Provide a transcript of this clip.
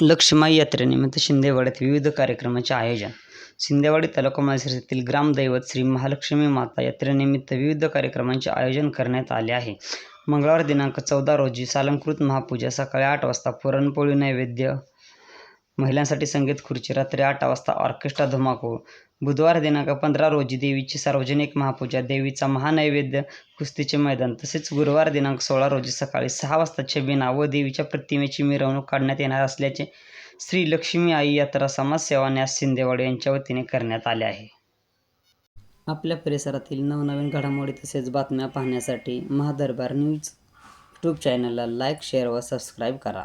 लक्ष्मी यात्रेनिमित्त शिंदेवाडीत विविध कार्यक्रमांचे आयोजन. शिंदेवाडी तालुका माळशिरस ग्रामदैवत श्री महालक्ष्मी माता यात्रेनिमित्त विविध कार्यक्रमांचे आयोजन करण्यात आले आहे. मंगळवार दिनांक 14 रोजी सालंकृत महापूजा सकाळी 8 वाजता, पुरणपोळी नैवेद्य, महिलांसाठी संगीत खुर्ची रात्री 8 वाजता, ऑर्केस्ट्रा धुमाकूळ. बुधवार दिनांक 15 रोजी देवीची सार्वजनिक महापूजा, देवीचा महानैवेद्य, कुस्तीचे मैदान. तसेच गुरुवार दिनांक 16 रोजी सकाळी 6 वाजता छबिना व देवीच्या प्रतिमेची मिरवणूक काढण्यात येणार असल्याचे श्री लक्ष्मी आई यात्रा समाजसेवा न्यास शिंदेवाडी यांच्या वतीने करण्यात आले आहे. आपल्या परिसरातील नवनवीन घडामोडी तसेच बातम्या पाहण्यासाठी महादरबार न्यूज यूट्यूब चॅनलला लाईक, शेअर व सबस्क्राईब करा.